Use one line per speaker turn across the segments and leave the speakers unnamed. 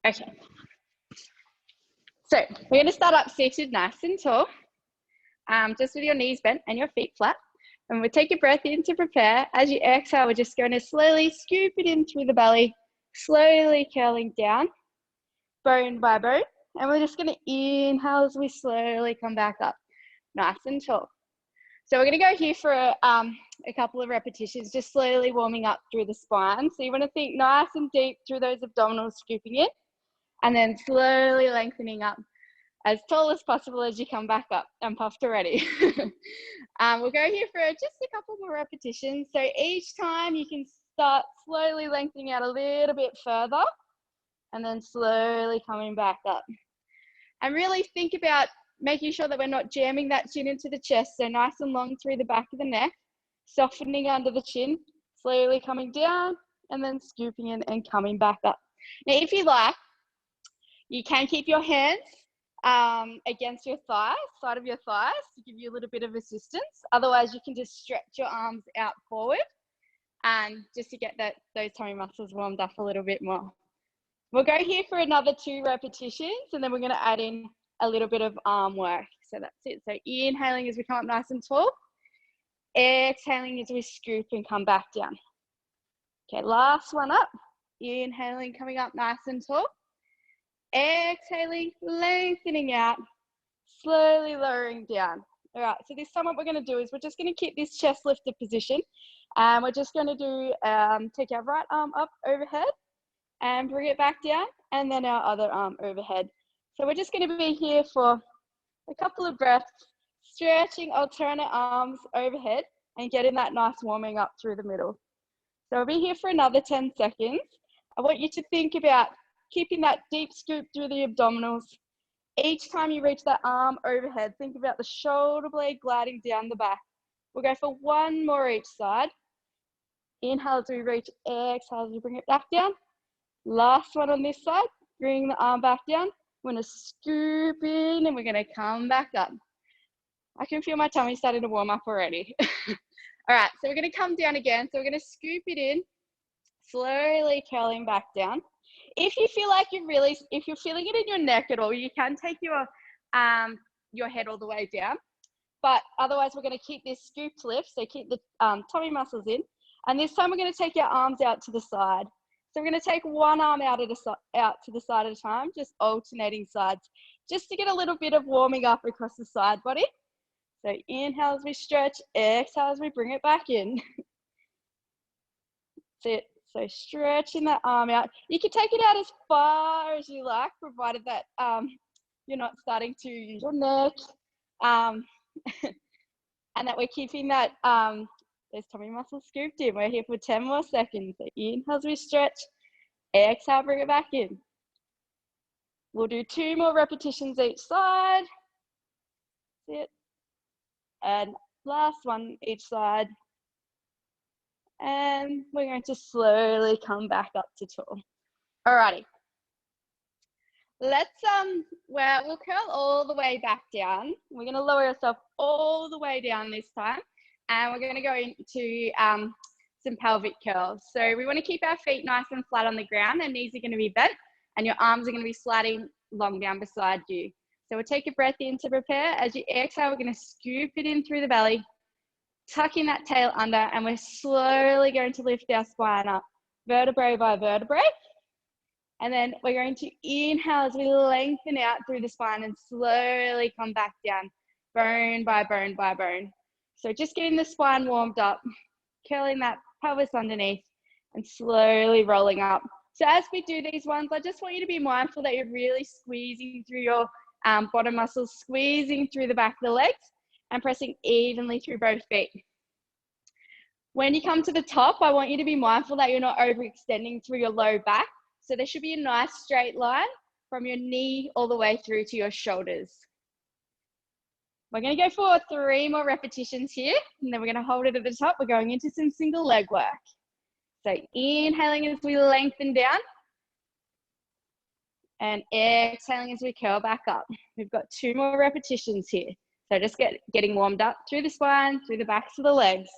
Okay. So we're going to start up seated nice and tall, just with your knees bent and your feet flat. And we'll take a breath in to prepare. As you exhale, we're just going to slowly scoop it in through the belly, slowly curling down, bone by bone. And we're just going to inhale as we slowly come back up, nice and tall. So we're going to go here for a couple of repetitions, just slowly warming up through the spine. So you want to think nice and deep through those abdominals, scooping in, and then slowly lengthening up as tall as possible as you come back up. I'm puffed already. We'll go here for just a couple more repetitions. So each time you can start slowly lengthening out a little bit further and then slowly coming back up. And really think about making sure that we're not jamming that chin into the chest. So nice and long through the back of the neck, softening under the chin, slowly coming down and then scooping in and coming back up. Now, if you like, you can keep your hands against your thighs, side of your thighs, to give you a little bit of assistance. Otherwise, you can just stretch your arms out forward and just to get those tummy muscles warmed up a little bit more. We'll go here for another 2 repetitions, and then we're going to add in a little bit of arm work. So that's it. So inhaling as we come up nice and tall. Exhaling as we scoop and come back down. Okay, last one up. Inhaling, coming up nice and tall. Exhaling, lengthening out, slowly lowering down. All right, so this time what we're going to do is we're just going to keep this chest lifted position. And we're just going to do, take our right arm up overhead and bring it back down, and then our other arm overhead. So we're just going to be here for a couple of breaths, stretching alternate arms overhead and getting that nice warming up through the middle. So we'll be here for another 10 seconds. I want you to think about keeping that deep scoop through the abdominals. Each time you reach that arm overhead, think about the shoulder blade gliding down the back. We'll go for 1 more each side. Inhale as we reach, exhale as we bring it back down. Last one on this side, bring the arm back down. We're going to scoop in and we're going to come back up. I can feel my tummy starting to warm up already. All right, so we're going to come down again. So we're going to scoop it in, slowly curling back down. If you feel like if you're feeling it in your neck at all, you can take your head all the way down. But otherwise, we're going to keep this scooped lift, so keep the tummy muscles in. And this time, we're going to take our arms out to the side. So we're going to take one arm out to the side at a time, just alternating sides, just to get a little bit of warming up across the side body. So inhale as we stretch, exhale as we bring it back in. That's it. So stretching that arm out. You can take it out as far as you like, provided that you're not starting to use your neck, and that we're keeping that those tummy muscles scooped in. We're here for 10 more seconds. So inhale as we stretch, exhale, bring it back in. We'll do 2 more repetitions each side. That's it. And last one each side. And we're going to slowly come back up to tall. Alrighty. Let's, we'll curl all the way back down. We're going to lower ourselves all the way down this time. And we're going to go into some pelvic curls. So we want to keep our feet nice and flat on the ground. Our knees are going to be bent and your arms are going to be sliding long down beside you. So we'll take a breath in to prepare. As you exhale, we're going to scoop it in through the belly, tucking that tail under, and we're slowly going to lift our spine up, vertebrae by vertebrae. And then we're going to inhale as we lengthen out through the spine and slowly come back down, bone by bone by bone. So just getting the spine warmed up, curling that pelvis underneath and slowly rolling up. So as we do these ones, I just want you to be mindful that you're really squeezing through your bottom muscles, squeezing through the back of the legs and pressing evenly through both feet. When you come to the top, I want you to be mindful that you're not overextending through your low back. So there should be a nice straight line from your knee all the way through to your shoulders. We're going to go for 3 more repetitions here, and then we're going to hold it at the top. We're going into some single leg work. So inhaling as we lengthen down, and exhaling as we curl back up. We've got 2 more repetitions here. So just getting warmed up through the spine, through the backs of the legs.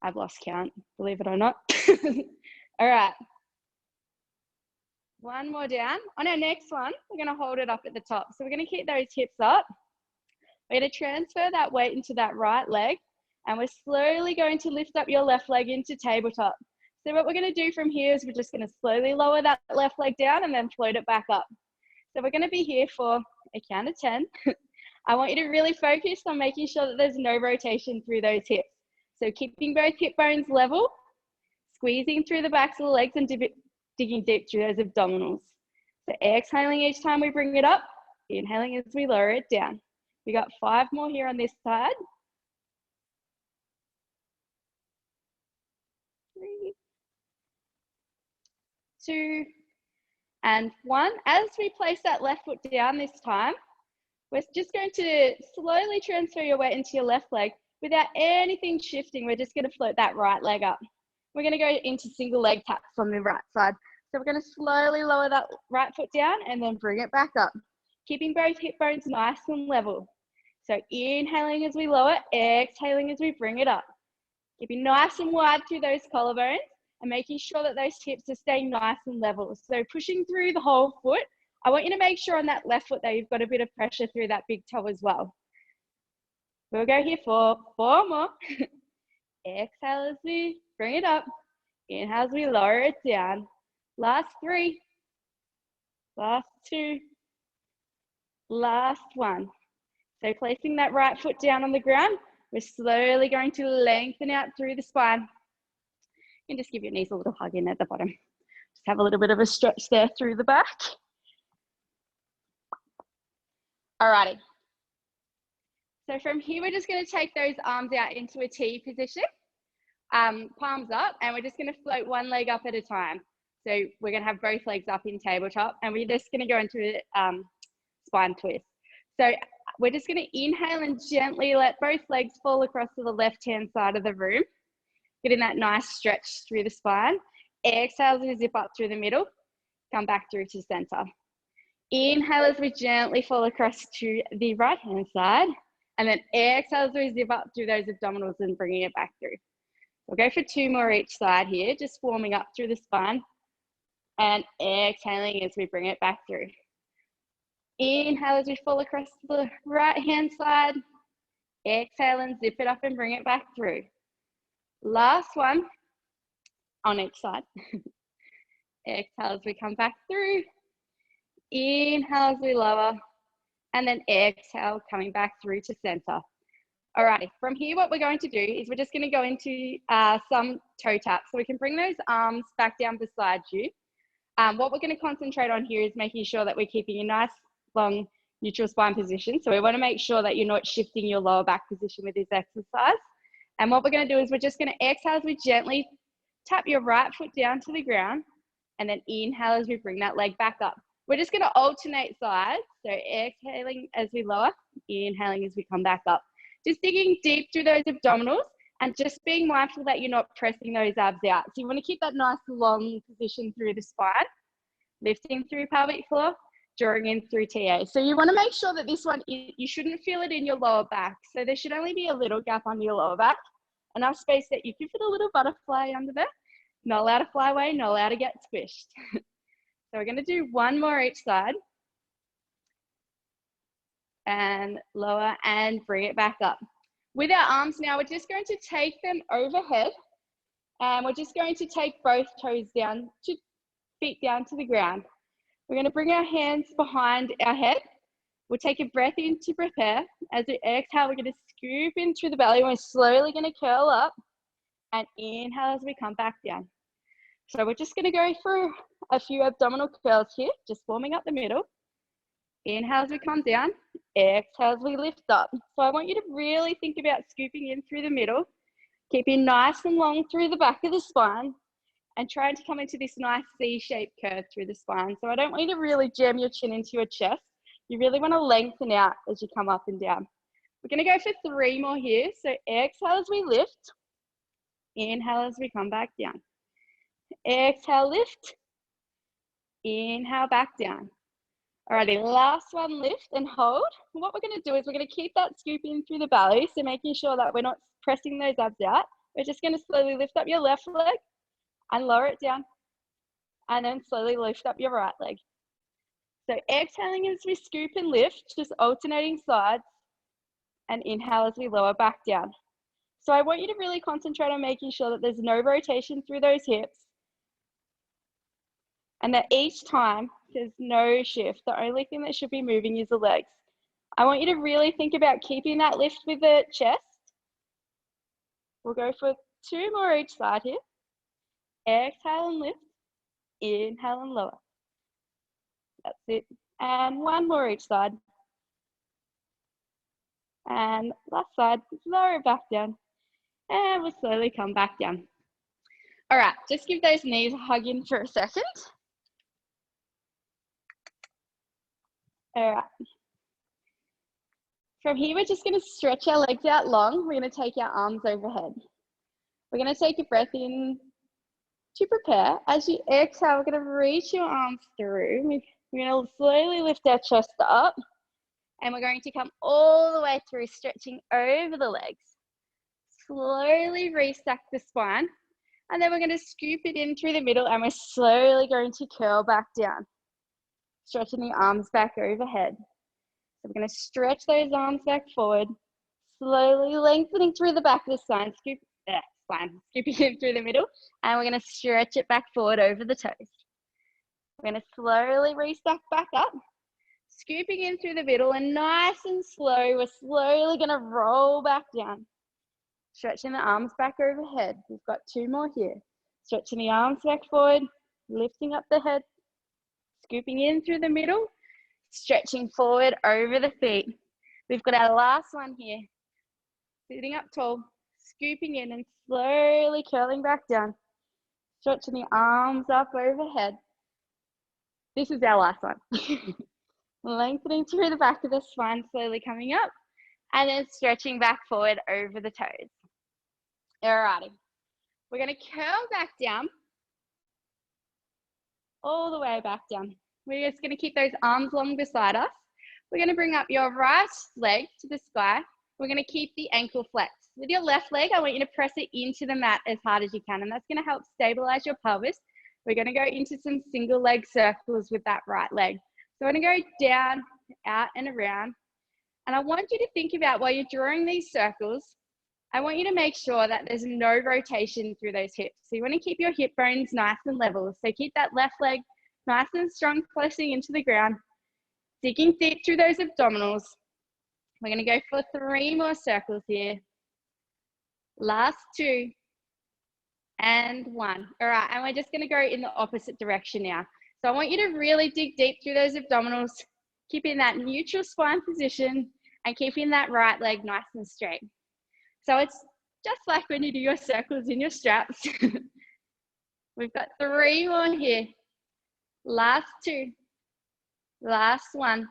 I've lost count, believe it or not. All right. One more down. On our next one, we're going to hold it up at the top. So we're going to keep those hips up. We're going to transfer that weight into that right leg, and we're slowly going to lift up your left leg into tabletop. So what we're going to do from here is we're just going to slowly lower that left leg down and then float it back up. So we're going to be here for a count of 10. I want you to really focus on making sure that there's no rotation through those hips. So keeping both hip bones level, squeezing through the backs of the legs and digging deep through those abdominals. So exhaling each time we bring it up, inhaling as we lower it down. We got 5 more here on this side. 3, 2, and 1. As we place that left foot down this time, we're just going to slowly transfer your weight into your left leg without anything shifting. We're just going to float that right leg up. We're going to go into single leg taps on the right side. So we're going to slowly lower that right foot down and then bring it back up, keeping both hip bones nice and level. So inhaling as we lower, exhaling as we bring it up. Keeping nice and wide through those collarbones and making sure that those hips are staying nice and level. So pushing through the whole foot. I want you to make sure on that left foot that you've got a bit of pressure through that big toe as well. We'll go here for 4 more. Exhale as we bring it up. Inhale as we lower it down. Last 3. Last 2. Last 1. So placing that right foot down on the ground, we're slowly going to lengthen out through the spine. And just give your knees a little hug in at the bottom. Just have a little bit of a stretch there through the back. Alrighty. So from here, we're just going to take those arms out into a T position, palms up, and we're just going to float one leg up at a time. So we're going to have both legs up in tabletop, and we're just going to go into a spine twist. So we're just going to inhale and gently let both legs fall across to the left-hand side of the room, getting that nice stretch through the spine. Exhale as we zip up through the middle, come back through to center. Inhale as we gently fall across to the right-hand side, and then exhale as we zip up through those abdominals and bringing it back through. We'll go for 2 more each side here, just warming up through the spine, and exhaling as we bring it back through. Inhale as we fall across to the right-hand side, exhale and zip it up and bring it back through. Last one on each side. Exhale as we come back through. Inhale as we lower, and then exhale, coming back through to center. Alrighty, from here, what we're going to do is we're just going to go into some toe taps. So we can bring those arms back down beside you. What we're going to concentrate on here is making sure that we're keeping a nice, long, neutral spine position. So we want to make sure that you're not shifting your lower back position with this exercise. And what we're going to do is we're just going to exhale as we gently tap your right foot down to the ground, and then inhale as we bring that leg back up. We're just going to alternate sides. So exhaling as we lower, inhaling as we come back up. Just digging deep through those abdominals and just being mindful that you're not pressing those abs out. So you want to keep that nice long position through the spine, lifting through pelvic floor, drawing in through TA. So you want to make sure that this one, you shouldn't feel it in your lower back. So there should only be a little gap under your lower back, enough space that you can fit a little butterfly under there. Not allowed to fly away, not allowed to get squished. So we're going to do 1 more each side. And lower and bring it back up. With our arms now, we're just going to take them overhead, and we're just going to take both toes down, feet down to the ground. We're going to bring our hands behind our head. We'll take a breath in to prepare. As we exhale, we're going to scoop in through the belly. We're slowly going to curl up and inhale as we come back down. So we're just going to go through a few abdominal curls here, just warming up the middle. Inhale as we come down, exhale as we lift up. So I want you to really think about scooping in through the middle, keeping nice and long through the back of the spine, and trying to come into this nice C-shaped curve through the spine. So I don't want you to really jam your chin into your chest. You really want to lengthen out as you come up and down. We're going to go for 3 more here. So exhale as we lift, inhale as we come back down. Exhale, lift, inhale, back down. Alrighty, last one, lift and hold. What we're going to do is we're going to keep that scoop in through the belly, so making sure that we're not pressing those abs out. We're just going to slowly lift up your left leg and lower it down. and then slowly lift up your right leg. So exhaling as we scoop and lift, just alternating sides, and inhale as we lower back down. So I want you to really concentrate on making sure that there's no rotation through those hips, and that each time there's no shift. The only thing that should be moving is the legs. I want you to really think about keeping that lift with the chest. We'll go for 2 more each side here. Exhale and lift, inhale and lower. That's it. And 1 more each side. And last side, lower it back down. And we'll slowly come back down. All right, just give those knees a hug in for a second. All right. From here, we're just going to stretch our legs out long. We're going to take our arms overhead. We're going to take a breath in to prepare. As you exhale, we're going to reach your arms through. We're going to slowly lift our chest up. And we're going to come all the way through, stretching over the legs. Slowly restack the spine. And then we're going to scoop it in through the middle, and we're slowly going to curl back down. Stretching the arms back overhead. So we're going to stretch those arms back forward, slowly lengthening through the back of the spine, scooping in through the middle, and we're going to stretch it back forward over the toes. We're going to slowly restack back up, scooping in through the middle, and nice and slow, we're slowly going to roll back down. Stretching the arms back overhead. We've got 2 more here. Stretching the arms back forward, lifting up the head, scooping in through the middle, stretching forward over the feet. We've got our last one here. Sitting up tall, scooping in and slowly curling back down. Stretching the arms up overhead. This is our last one. Lengthening through the back of the spine, slowly coming up, and then stretching back forward over the toes. Alrighty. We're going to curl back down, all the way back down. We're just going to keep those arms long beside us. We're going to bring up your right leg to the sky. We're going to keep the ankle flexed. With your left leg, I want you to press it into the mat as hard as you can, and that's going to help stabilize your pelvis. We're going to go into some single leg circles with that right leg. So we're going to go down, out and around. And I want you to think about, while you're drawing these circles, I want you to make sure that there's no rotation through those hips. So you want to keep your hip bones nice and level. So keep that left leg nice and strong, pressing into the ground, digging deep through those abdominals. We're going to go for 3 more circles here. Last 2 and 1. All right, and we're just going to go in the opposite direction now. So I want you to really dig deep through those abdominals, keeping that neutral spine position and keeping that right leg nice and straight. So it's just like when you do your circles in your straps. We've got 3 more here. Last 2, last 1,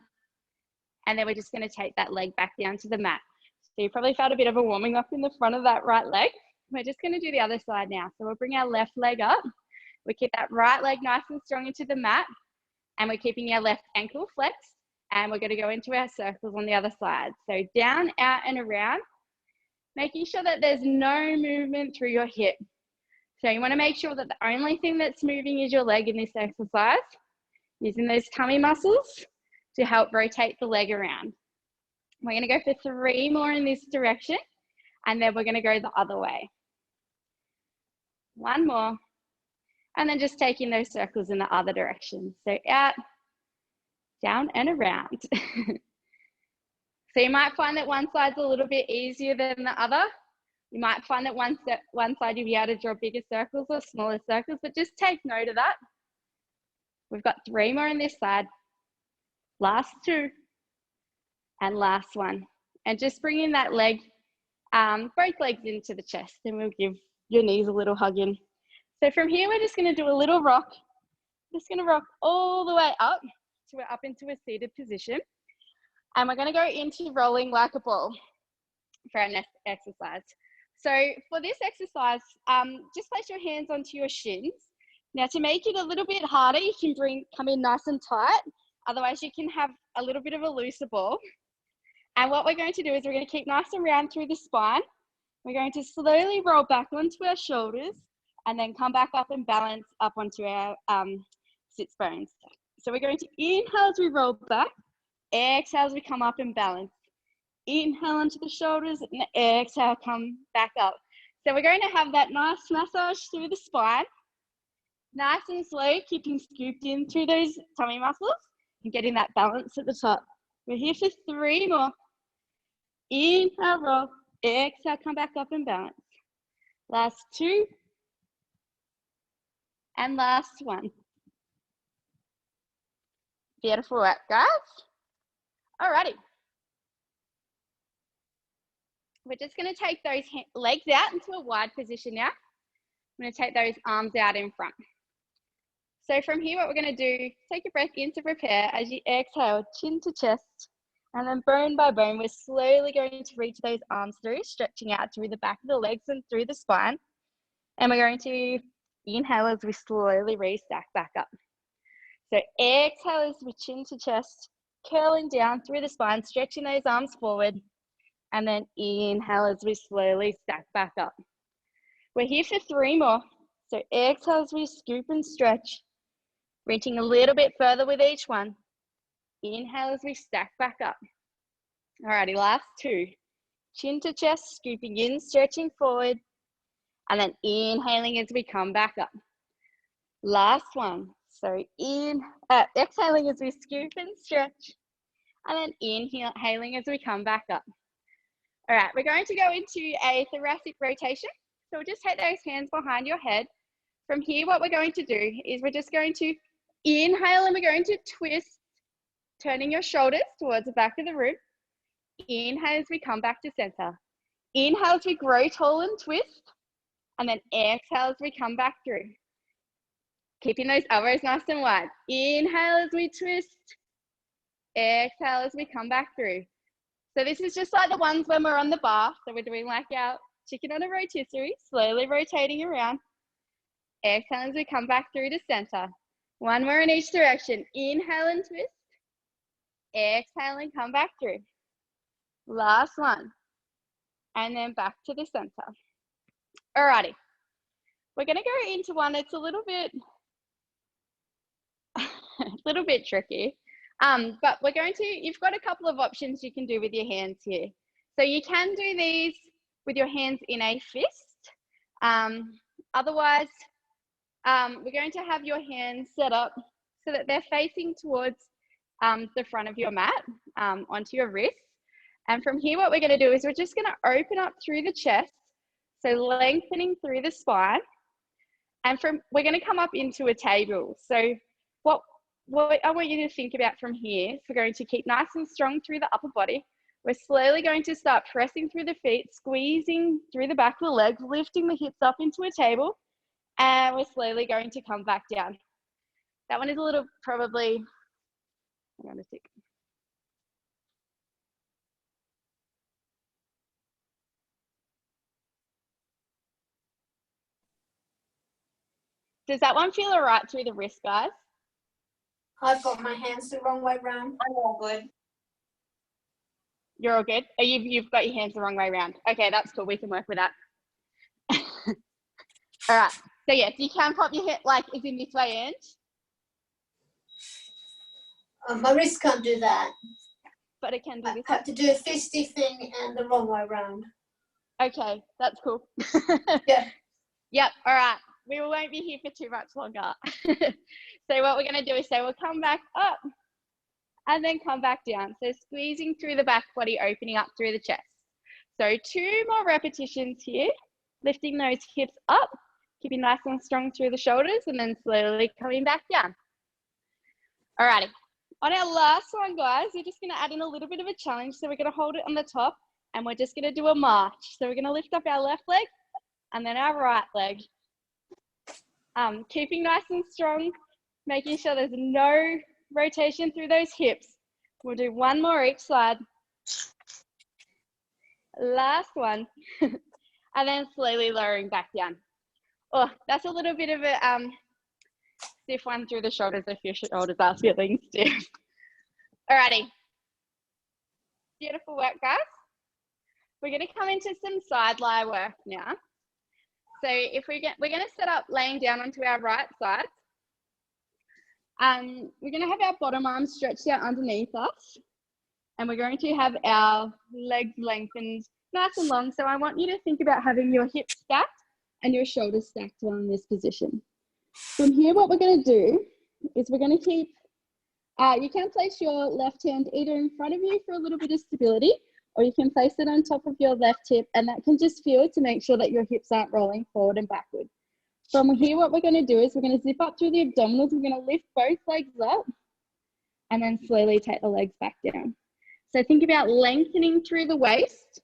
and then we're just going to take that leg back down to the mat. So you probably felt a bit of a warming up in the front of that right leg. We're just going to do the other side now. So we'll bring our left leg up. We keep that right leg nice and strong into the mat, and we're keeping our left ankle flexed, and we're going to go into our circles on the other side. So down, out and around, making sure that there's no movement through your hip. So you want to make sure that the only thing that's moving is your leg in this exercise, using those tummy muscles to help rotate the leg around. We're going to go for 3 more in this direction, and then we're going to go the other way. 1 more, and then just taking those circles in the other direction. So out, down and around. So you might find that one side's a little bit easier than the other. You might find that one side you'll be able to draw bigger circles or smaller circles, but just take note of that. We've got 3 more on this side. Last 2 and last 1. And just bringing that leg, both legs into the chest, and we'll give your knees a little hug in. So from here, we're just going to do a little rock. Just going to rock all the way up so we're up into a seated position. And we're going to go into rolling like a ball for our next exercise. So for this exercise, just place your hands onto your shins. Now to make it a little bit harder, you can come in nice and tight. Otherwise you can have a little bit of a looser ball. And what we're going to do is we're going to keep nice and round through the spine. We're going to slowly roll back onto our shoulders, and then come back up and balance up onto our sits bones. So we're going to inhale as we roll back, exhale as we come up and balance. Inhale onto the shoulders and exhale, come back up. So we're going to have that nice massage through the spine, nice and slow, keeping scooped in through those tummy muscles and getting that balance at the top. We're here for 3 more. Inhale, roll, exhale, come back up and balance. Last 2, and last 1. Beautiful work, guys. Alrighty. We're just going to take those legs out into a wide position now. I'm going to take those arms out in front. So from here, what we're going to do, take a breath in to prepare. As you exhale, chin to chest, and then bone by bone, we're slowly going to reach those arms through, stretching out through the back of the legs and through the spine. And we're going to inhale as we slowly restack back up. So exhale as we chin to chest, curling down through the spine, stretching those arms forward. And then inhale as we slowly stack back up. We're here for 3 more. So exhale as we scoop and stretch, reaching a little bit further with each one. Inhale as we stack back up. Alrighty, last 2. Chin to chest, scooping in, stretching forward. And then inhaling as we come back up. Last 1. So exhaling as we scoop and stretch. And then inhaling as we come back up. All right, we're going to go into a thoracic rotation. So we'll just take those hands behind your head. From here, what we're going to do is we're just going to inhale and we're going to twist, turning your shoulders towards the back of the room. Inhale as we come back to center. Inhale as we grow tall and twist. And then exhale as we come back through. Keeping those elbows nice and wide. Inhale as we twist. Exhale as we come back through. So this is just like the ones when we're on the bar. So we're doing like our chicken on a rotisserie, slowly rotating around. Exhale as we come back through to center. 1 more in each direction. Inhale and twist. Exhale and come back through. Last 1. And then back to the center. Alrighty. We're going to go into one that's a little bit tricky. But we're going to, you've got a couple of options you can do with your hands here. So you can do these with your hands in a fist. Otherwise, we're going to have your hands set up so that they're facing towards the front of your mat, onto your wrist. And from here, what we're going to do is we're just going to open up through the chest. So lengthening through the spine. And we're going to come up into a table. So what I want you to think about from here is we're going to keep nice and strong through the upper body. We're slowly going to start pressing through the feet, squeezing through the back of the legs, lifting the hips up into a table, and we're slowly going to come back down. That one is a little probably, hang on a sec. Does that one feel all right through the wrist, guys?
I've got my hands the wrong way round. I'm all good.
You're all good? Oh, you've got your hands the wrong way around. Okay, that's cool. We can work with that. All right. So yes, you can pop your head like is in this way, Ange.
My wrist can't do that.
But it can do this.
I have to do a fisty thing and the wrong way round.
Okay, that's cool.
Yeah.
Yep. All right. We won't be here for too much longer. So what we're going to do is we'll come back up and then come back down. So squeezing through the back body, opening up through the chest. So 2 more repetitions here, lifting those hips up, keeping nice and strong through the shoulders, and then slowly coming back down. Alrighty. On our last one, guys, we're just going to add in a little bit of a challenge. So we're going to hold it on the top and we're just going to do a march. So we're going to lift up our left leg and then our right leg. Keeping nice and strong, making sure there's no rotation through those hips. We'll do 1 more each side. Last one. And then slowly lowering back down. Oh, that's a little bit of a stiff one through the shoulders if your shoulders are feeling stiff. Alrighty. Beautiful work, guys. We're going to come into some side lie work now. So if we're going to set up laying down onto our right side. We're going to have our bottom arms stretched out underneath us, and we're going to have our legs lengthened nice and long. So I want you to think about having your hips stacked and your shoulders stacked while in this position. From here, what we're going to do is we're going to keep, you can place your left hand either in front of you for a little bit of stability, or you can place it on top of your left hip, and that can just feel to make sure that your hips aren't rolling forward and backward. From here, what we're going to do is we're going to zip up through the abdominals. We're going to lift both legs up and then slowly take the legs back down. So think about lengthening through the waist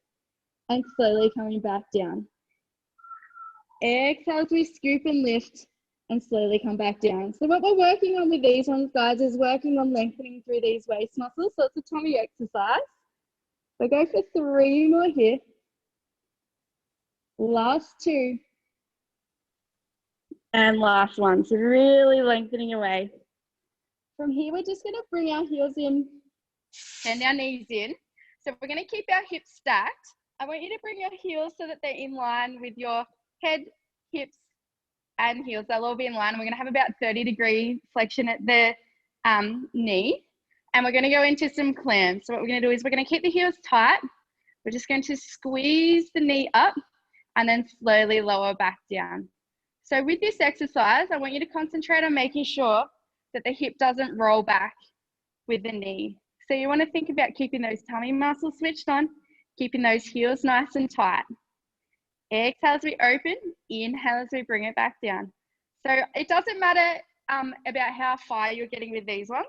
and slowly coming back down. Exhale as we scoop and lift and slowly come back down. So what we're working on with these ones, guys, is working on lengthening through these waist muscles. So it's a tummy exercise. We'll go for 3 more here. Last 2. And last one. So really lengthening away. From here, we're just going to bring our heels in, bend our knees in. So we're going to keep our hips stacked. I want you to bring your heels so that they're in line with your head, hips, and heels. They'll all be in line. We're going to have about 30-degree flexion at the knee. And we're going to go into some clams. So what we're going to do is we're going to keep the heels tight. We're just going to squeeze the knee up and then slowly lower back down. So with this exercise, I want you to concentrate on making sure that the hip doesn't roll back with the knee. So you want to think about keeping those tummy muscles switched on, keeping those heels nice and tight. Exhale as we open, inhale as we bring it back down. So it doesn't matter about how far you're getting with these ones,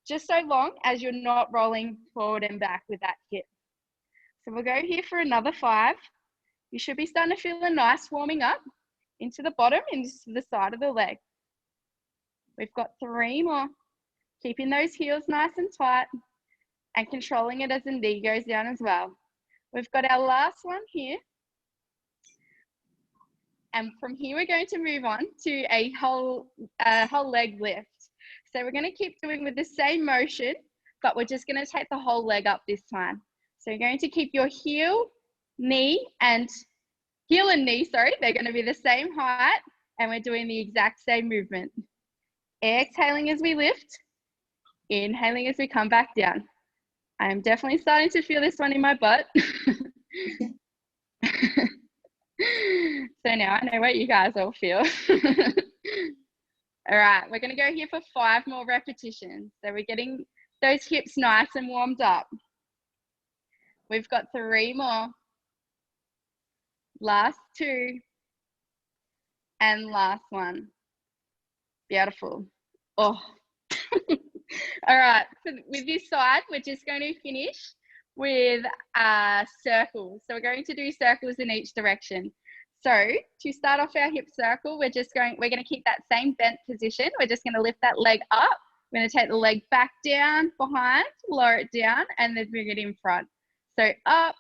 just so long as you're not rolling forward and back with that hip. So we'll go here for another 5. You should be starting to feel a nice warming up into the bottom, into the side of the leg. We've got 3 more. Keeping those heels nice and tight and controlling it as the knee goes down as well. We've got our last one here. And from here, we're going to move on to a whole leg lift. So we're going to keep doing with the same motion, but we're just going to take the whole leg up this time. So you're going to keep your heel and knee, sorry, they're going to be the same height, and we're doing the exact same movement. Exhaling as we lift, inhaling as we come back down. I'm definitely starting to feel this one in my butt. So now I know what you guys all feel. All right, we're going to go here for 5 more repetitions. So we're getting those hips nice and warmed up. We've got 3 more. Last 2. And last one. Beautiful. Oh. All right, so with this side, we're just going to finish with circles. So we're going to do circles in each direction. So to start off our hip circle, we're going to keep that same bent position. We're just going to lift that leg up. We're going to take the leg back down, behind, lower it down, and then bring it in front. So up,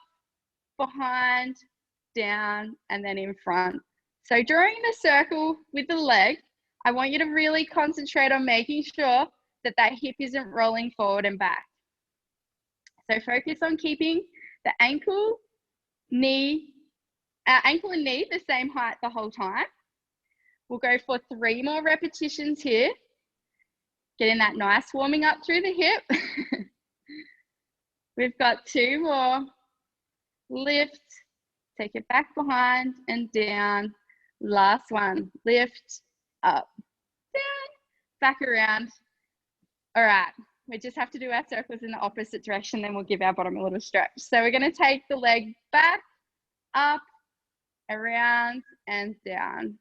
behind, down, and then in front. So during the circle with the leg, I want you to really concentrate on making sure that that hip isn't rolling forward and back. So focus on keeping the ankle and knee the same height the whole time. We'll go for 3 more repetitions here. Getting that nice warming up through the hip. We've got 2 more. Lift, take it back behind and down. Last one, lift, up, down, back around. All right, we just have to do our circles in the opposite direction, then we'll give our bottom a little stretch. So we're going to take the leg back, up, around, and down.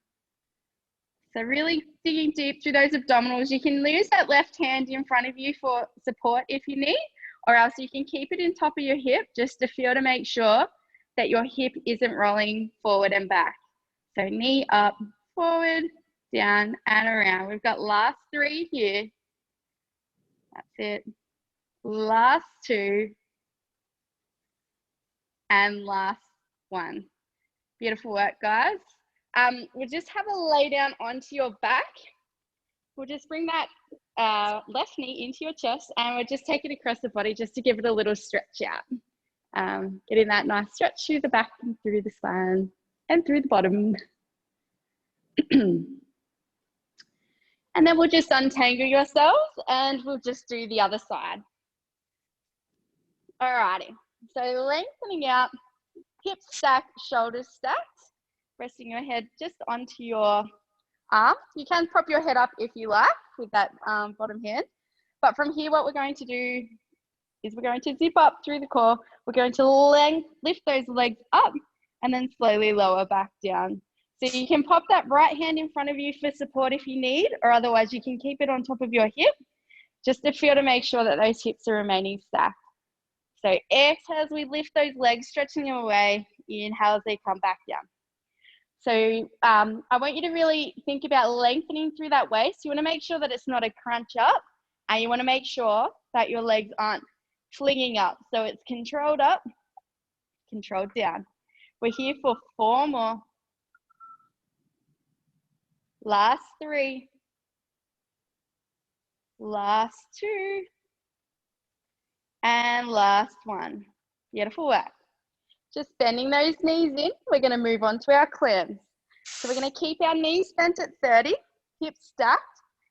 So really digging deep through those abdominals. You can use that left hand in front of you for support if you need, or else you can keep it in top of your hip just to feel to make sure that your hip isn't rolling forward and back. So knee up, forward, down, and around. We've got last 3 here. That's it. Last 2. And last 1. Beautiful work, guys. We'll just have a lay down onto your back. We'll just bring that left knee into your chest, and we'll just take it across the body just to give it a little stretch out. Getting that nice stretch through the back and through the spine and through the bottom. And then we'll just untangle yourselves and we'll just do the other side. Alrighty, so lengthening out, hips stacked, shoulders stacked, resting your head just onto your arm. You can prop your head up if you like with that bottom hand. But from here, what we're going to do is we're going to zip up through the core. We're going to lift those legs up and then slowly lower back down. So you can pop that right hand in front of you for support if you need, or otherwise you can keep it on top of your hip, just to feel to make sure that those hips are remaining stacked. So exhale as we lift those legs, stretching them away. Inhale as they come back down. So I want you to really think about lengthening through that waist. You want to make sure that it's not a crunch up, and you want to make sure that your legs aren't flinging up. So it's controlled up, controlled down. We're here for 4 more. Last 3. Last 2. And last 1. Beautiful work. Just bending those knees in. We're going to move on to our cleanse. So we're going to keep our knees bent at 30, hips stacked,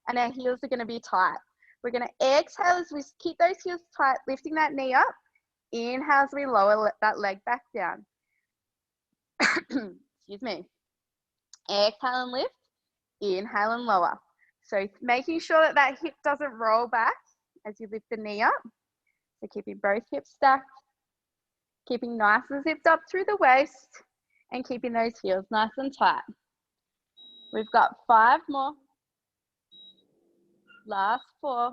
and our heels are going to be tight. We're going to exhale as we keep those heels tight, lifting that knee up. Inhale as we lower that leg back down. Excuse me. Exhale and lift. Inhale and lower. So making sure that that hip doesn't roll back as you lift the knee up. So keeping both hips stacked, keeping nice and zipped up through the waist, and keeping those heels nice and tight. We've got 5 more. Last 4.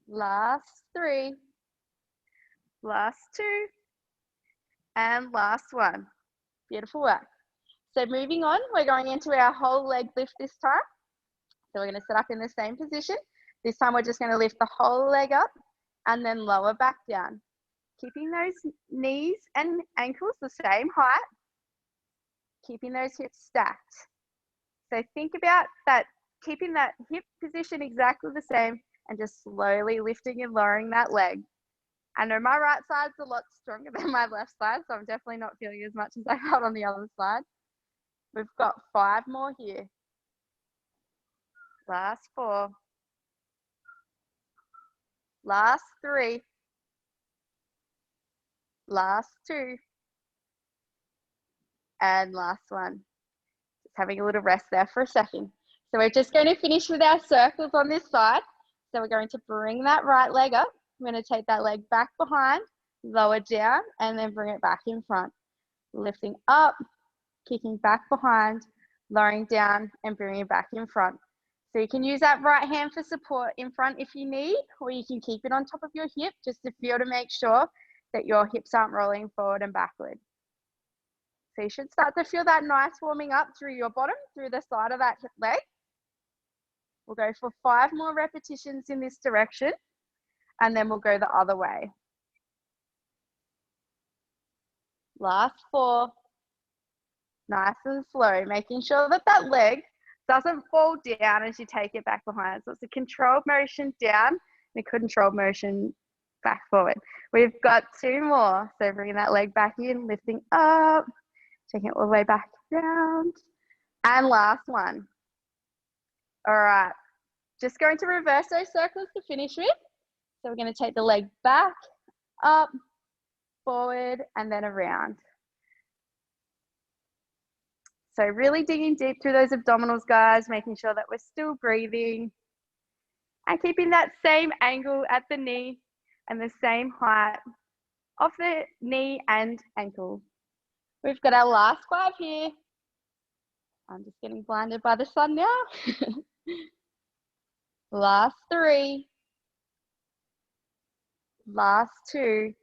Last 3. Last 2. And last 1. Beautiful work. So moving on, we're going into our whole leg lift this time. So we're going to sit up in the same position. This time we're just going to lift the whole leg up and then lower back down. Keeping those knees and ankles the same height. Keeping those hips stacked. So think about that, keeping that hip position exactly the same and just slowly lifting and lowering that leg. I know my right side's a lot stronger than my left side, so I'm definitely not feeling as much as I felt on the other side. We've got 5 more here. Last 4. Last 3. Last 2. And last 1. Just having a little rest there for a second. So we're just going to finish with our circles on this side. So we're going to bring that right leg up. We're going to take that leg back behind, lower down, and then bring it back in front. Lifting up, kicking back behind, lowering down, and bringing it back in front. So you can use that right hand for support in front if you need, or you can keep it on top of your hip just to feel to make sure that your hips aren't rolling forward and backward. So you should start to feel that nice warming up through your bottom, through the side of that hip leg. We'll go for 5 more repetitions in this direction, and then we'll go the other way. Last 4. Nice and slow, making sure that that leg doesn't fall down as you take it back behind. So it's a controlled motion down and a controlled motion back forward. We've got 2 more. So bringing that leg back in, lifting up, taking it all the way back down. And last 1. All right, just going to reverse those circles to finish with. So we're going to take the leg back, up, forward, and then around. So really digging deep through those abdominals, guys, making sure that we're still breathing and keeping that same angle at the knee and the same height of the knee and ankle. We've got our last 5 here. I'm just getting blinded by the sun now. Last 3. Last 2.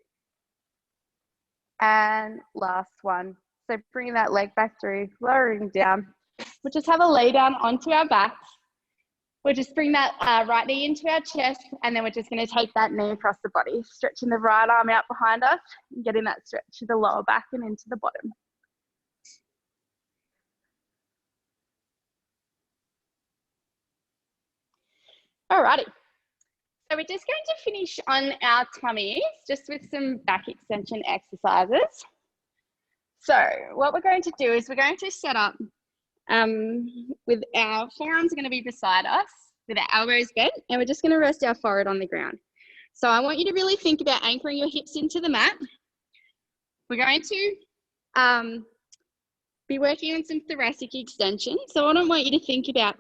And last 1. So bringing that leg back through, lowering down. We'll just have a lay down onto our backs. We'll just bring that right knee into our chest, and then we're just going to take that knee across the body, stretching the right arm out behind us and getting that stretch to the lower back and into the bottom. Alrighty. So we're just going to finish on our tummies, just with some back extension exercises. So what we're going to do is we're going to set up With our forearms are going to be beside us with our elbows bent, and we're just going to rest our forehead on the ground. So I want you to really think about anchoring your hips into the mat. We're going to be working on some thoracic extension. So what I want you to think about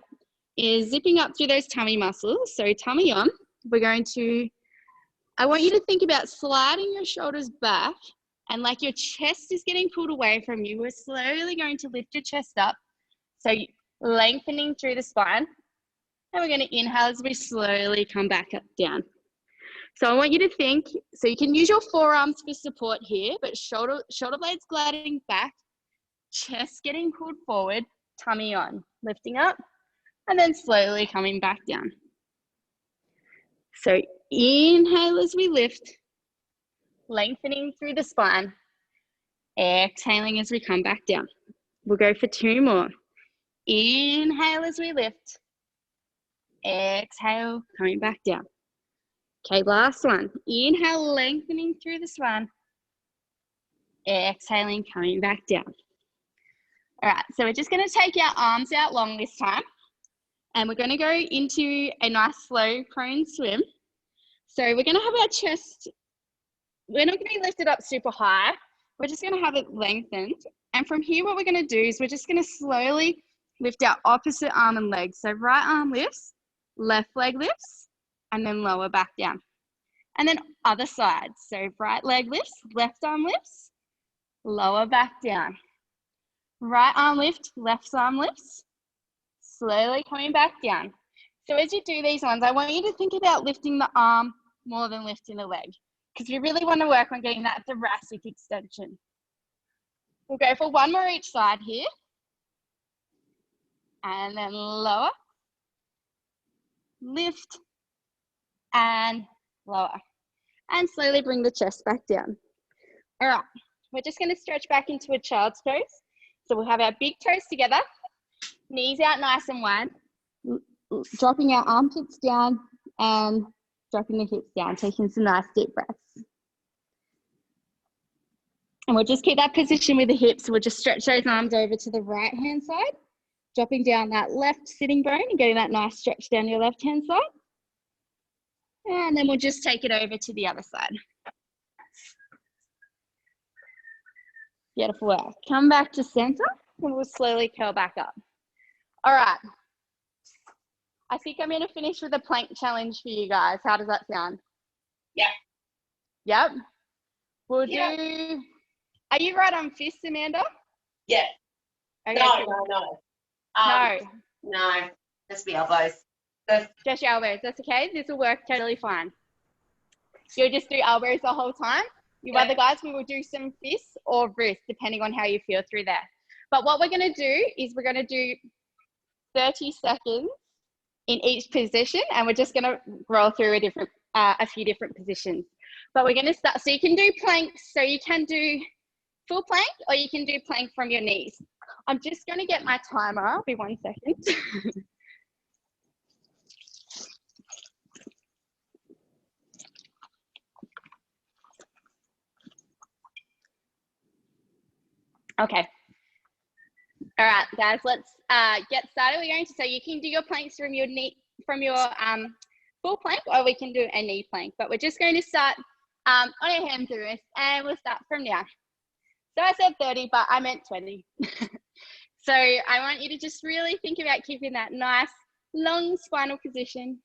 is zipping up through those tummy muscles. So tummy on. I want you to think about sliding your shoulders back, and like your chest is getting pulled away from you, we're slowly going to lift your chest up. So lengthening through the spine, and we're going to inhale as we slowly come back up down. So I want you to think, so you can use your forearms for support here, but shoulder blades gliding back, chest getting pulled forward, tummy on, lifting up, and then slowly coming back down. So inhale as we lift, lengthening through the spine, exhaling as we come back down. We'll go for 2 more. Inhale as we lift, exhale, coming back down. Okay, last one. Inhale, lengthening through the spine, exhaling, coming back down. All right, so we're just going to take our arms out long this time, and we're going to go into a nice slow prone swim. So we're going to have our chest, we're not going to be lifted up super high, we're just going to have it lengthened. And from here, what we're going to do is we're just going to slowly lift our opposite arm and leg. So right arm lifts, left leg lifts, and then lower back down. And then other side. So right leg lifts, left arm lifts, lower back down. Right arm lift, left arm lifts, slowly coming back down. So as you do these ones, I want you to think about lifting the arm more than lifting the leg, because we really want to work on getting that thoracic extension. We'll go for 1 more each side here. And then lower, lift, and lower. And slowly bring the chest back down. All right, we're just going to stretch back into a child's pose. So we'll have our big toes together, knees out nice and wide, dropping our armpits down and dropping the hips down, taking some nice deep breaths. And we'll just keep that position with the hips. We'll just stretch those arms over to the right hand side, dropping down that left sitting bone and getting that nice stretch down your left hand side. And then we'll just take it over to the other side. Beautiful work. Come back to center and we'll slowly curl back up. All right. I think I'm going to finish with a plank challenge for you guys. How does that sound?
Yeah.
Yep. We'll do. Are you right on fists, Amanda?
Yeah.
Okay,
No,
cool.
no. No. Just the elbows.
Just your elbows. That's okay. This will work totally fine. You'll just do elbows the whole time. You other guys, we will do some fists or wrists, depending on how you feel through there. But what we're going to do is we're going to do 30 seconds in each position, and we're just going to roll through a few different positions. But we're going to start. So you can do planks. So you can do full plank, or you can do plank from your knees. I'm just going to get my timer. I'll be 1 second. Okay. All right, guys, let's get started. We're going to, so you can do your planks from your knee, from your full plank, or we can do a knee plank. But we're just going to start on our hands and wrists, and we'll start from now. So I said 30, but I meant 20. So I want you to just really think about keeping that nice, long spinal position,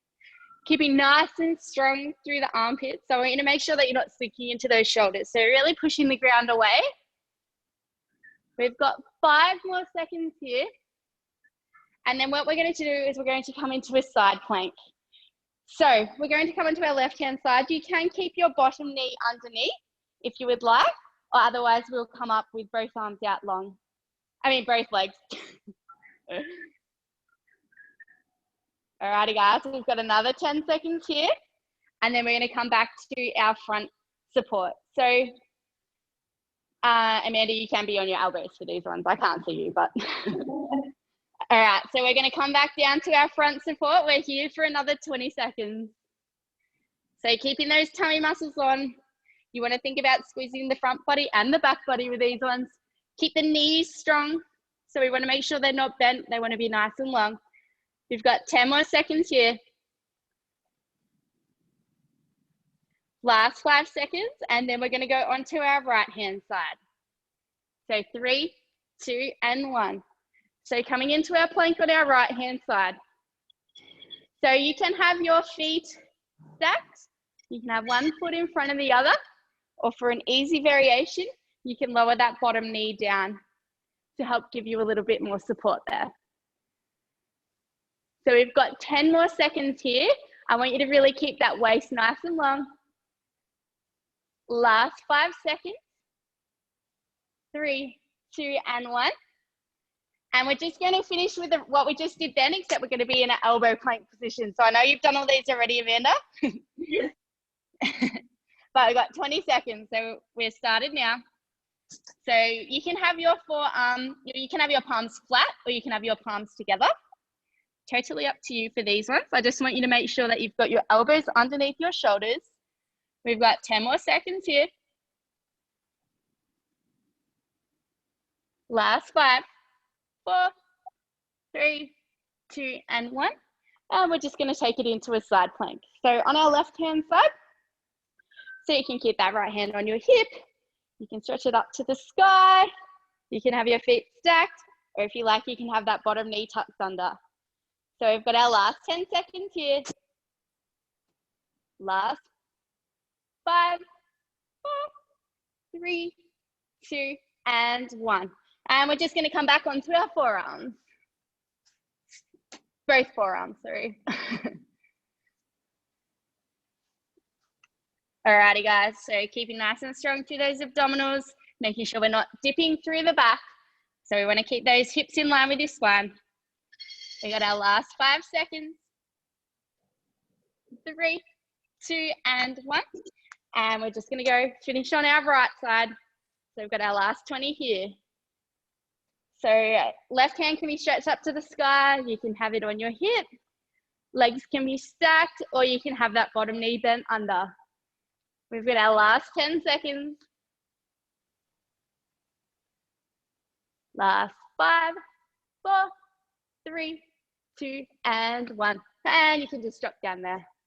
keeping nice and strong through the armpits. So I want you to make sure that you're not sinking into those shoulders. So really pushing the ground away. We've got 5 more seconds here. And then what we're going to do is we're going to come into a side plank. So we're going to come into our left-hand side. You can keep your bottom knee underneath if you would like, or otherwise we'll come up with both arms out long. Both legs. Alrighty guys, we've got another 10 seconds here. And then we're going to come back to our front support. So Amanda, you can be on your elbows for these ones. I can't see you, but. All right, so we're going to come back down to our front support. We're here for another 20 seconds. So keeping those tummy muscles on. You want to think about squeezing the front body and the back body with these ones. Keep the knees strong, So we want to make sure they're not bent. They want to be nice and long. We've got 10 more seconds here. Last 5 seconds, and then we're going to go onto our right-hand side. So 3, 2, and 1. So coming into our plank on our right-hand side. So you can have your feet stacked. You can have one foot in front of the other, or for an easy variation, you can lower that bottom knee down to help give you a little bit more support there. So we've got 10 more seconds here. I want you to really keep that waist nice and long. Last 5 seconds. 3, 2, and 1. And we're just going to finish with what we just did then, except we're going to be in an elbow plank position. So I know you've done all these already, Amanda. But we've got 20 seconds, so we're started now. So you can have your you can have your palms flat, or you can have your palms together. Totally up to you for these ones. I just want you to make sure that you've got your elbows underneath your shoulders. We've got 10 more seconds here. Last 5, 4, 3, 2, and 1. And we're just going to take it into a side plank. So on our left-hand side, so you can keep that right hand on your hip. You can stretch it up to the sky. You can have your feet stacked, or if you like, you can have that bottom knee tucked under. So we've got our last 10 seconds here. Last 5, 4, 3, 2, and 1. And we're just going to come back onto our forearms. Both forearms, sorry. Alrighty, guys. So keeping nice and strong through those abdominals, making sure we're not dipping through the back. So we want to keep those hips in line with your spine. We got our last 5 seconds. 3, 2, and 1. And we're just going to go finish on our right side. So we've got our last 20 here. So left hand can be stretched up to the sky. You can have it on your hip. Legs can be stacked, or you can have that bottom knee bent under. We've got our last 10 seconds. Last 5, 4, 3, 2, and 1. And you can just drop down there.